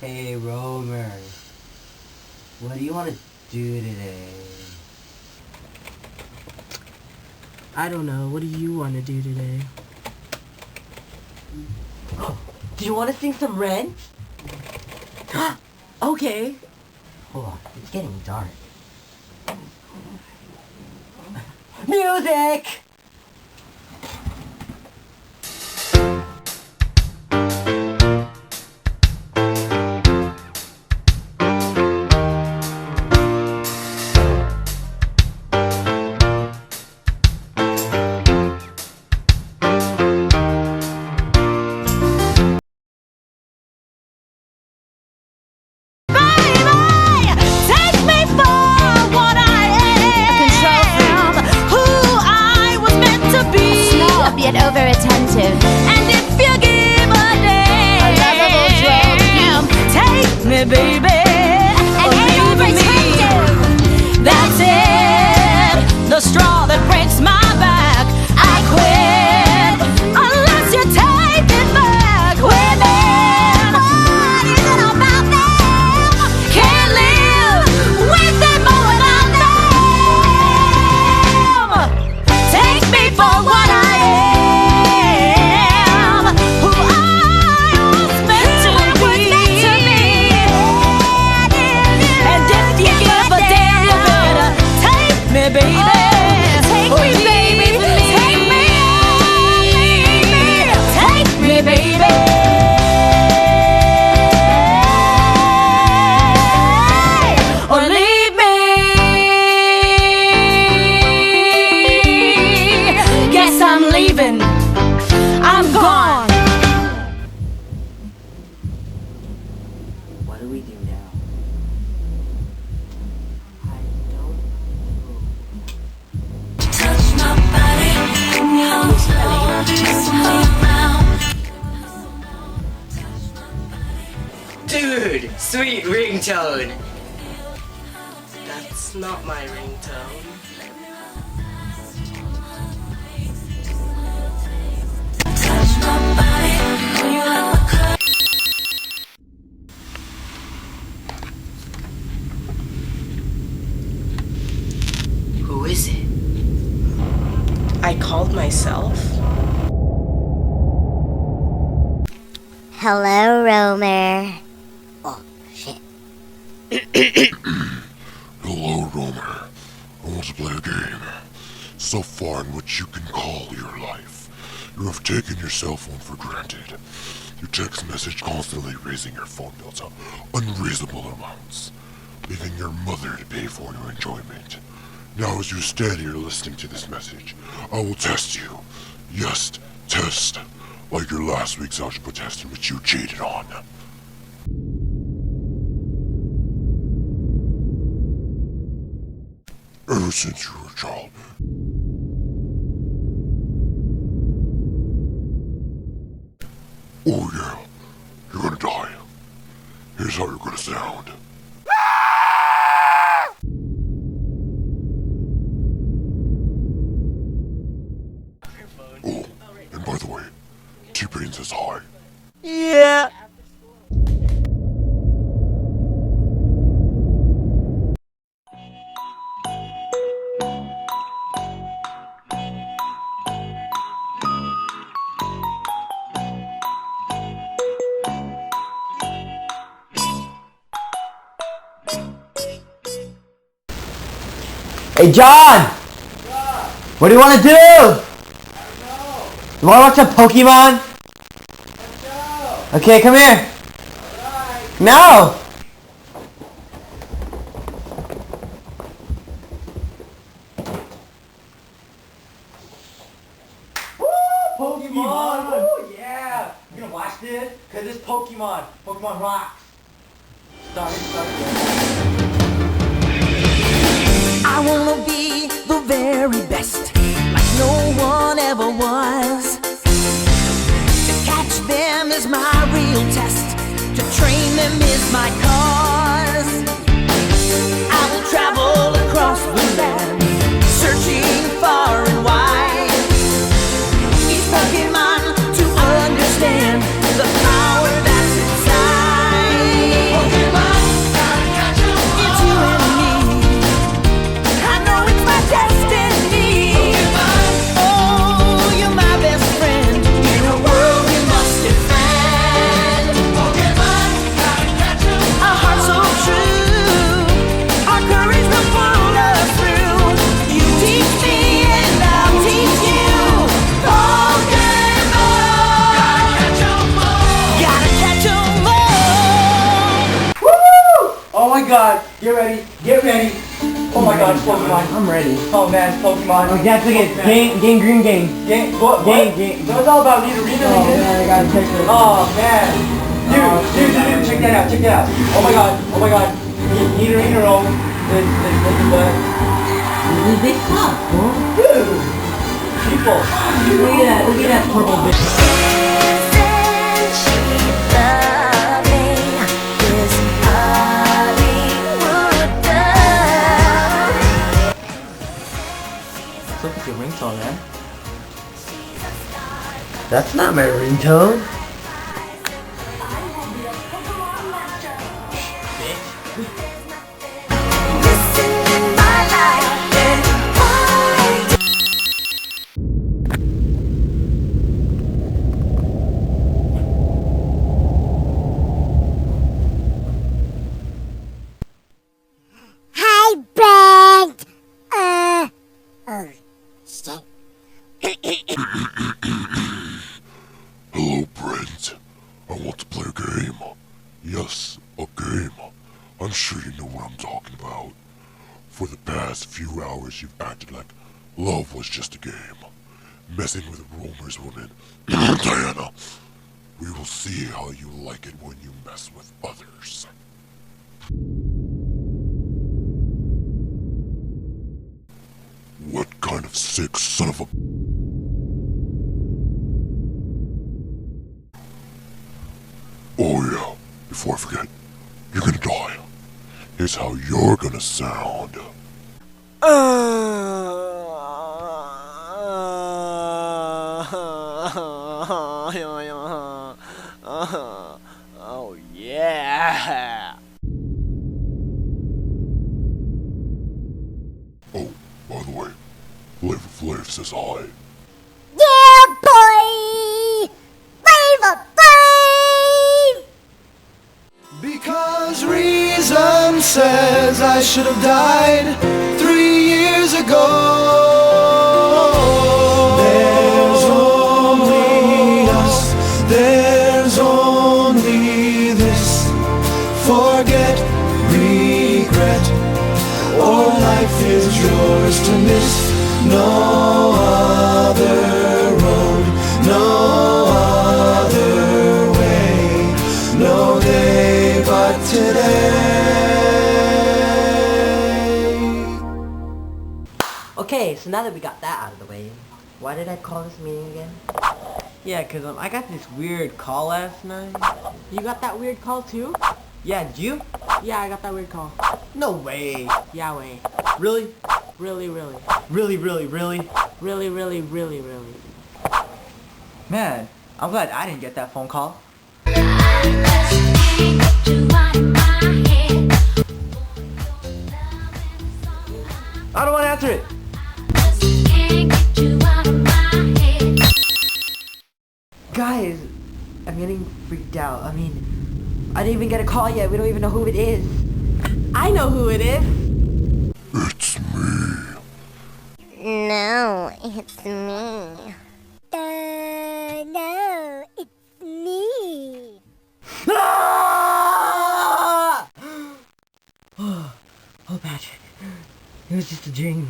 Hey, Romer. What do you want to do today? I don't know. What do you want to do today? Do you want to sing some Rent? Okay. Hold on, it's getting dark. Music! Yet over attentive. And if you give a damn, a lovable dream, take me, baby, and leave me. That's it. The straw that breaks my back, I quit. Unless you take it back with them. What is it about them? Can't live with them or without them. Take me for what I am. What do we do now? I don't know. Touch my body, Dude, sweet ringtone. That's not my ringtone. Who is it? I called myself. Hello, Romer. Oh, shit. Hello, Romer. I want to play a game. So far in which you can call your life. You have taken your cell phone for granted. You text message constantly raising your phone bill to unreasonable amounts, leaving your mother to pay for your enjoyment. Now as you stand here listening to this message, I will test you. Yes, test. Like your last week's algebra test in which you cheated on. Ever since you were a child. Oh yeah, you're gonna die. Here's how you're gonna sound. Oh, and by the way, T-Pain says hi. Yeah. Hey, John! What do you want to do? You want to watch some Pokemon? Okay, come here. No! Pokemon! Oh yeah! You gonna watch this? Cause it's Pokemon. Pokemon rocks. I wanna be the very best, like no one ever was. To catch them is my real test, to train them is my cause. I will travel across the land, searching far and wide. Each Pokemon to understand the power that's inside. god, get ready, get ready. Oh my god, Pokemon. I'm ready. Oh man, Pokemon. Oh, yeah, click it. Game green game. Game, what? Game. That was all about Nita Rita. Oh man, I gotta check this. Oh man. Dude, check that out. Oh my god. Nita Rita roll. This what? They suck, bro. Dude. People. Look at that purple bitch. Isn't she lovely? This Hollywood girl. What's up with your ringtone, man? That's not my ringtone. Hi, Brent. Stop. Hello, Brent. I want to play a game. Yes, a game. I'm sure you know what I'm talking about. For the past few hours, you've acted like love was just a game. Messing with Romer's woman, Diana. We will see how you like it when you mess with others. What kind of sick son of a... Oh yeah, before I forget, you're gonna die. Here's how you're gonna sound. Oh yeah. Oh, by the way, Flavor Flav says hi. Yeah, boy. Flavor Flav. Because reason says I should have died 3 years ago. There's only us, there's only this. Forget, regret, or life is yours to miss. No other road, no other way, no day but today. Okay, so now that we got that out of the way, why did I call this meeting again? Yeah, cause I got this weird call last night. You got that weird call too? Yeah, did you? Yeah, I got that weird call. No way. Yeah, wait. Really? Really. Really? Really. Man, I'm glad I didn't get that phone call. I don't want to answer it. Guys, I'm getting freaked out. I mean, I didn't even get a call yet. We don't even know who it is. I know who it is. It's me. No, it's me. No, it's me. Ah! Oh, Patrick. It was just a dream.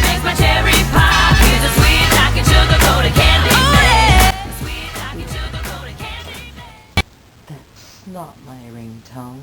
Makes my cherry pop. Here's a sweet talking sugar coated candy. Oh yeah. Sweet talking sugar coated candy. That's not my ringtone.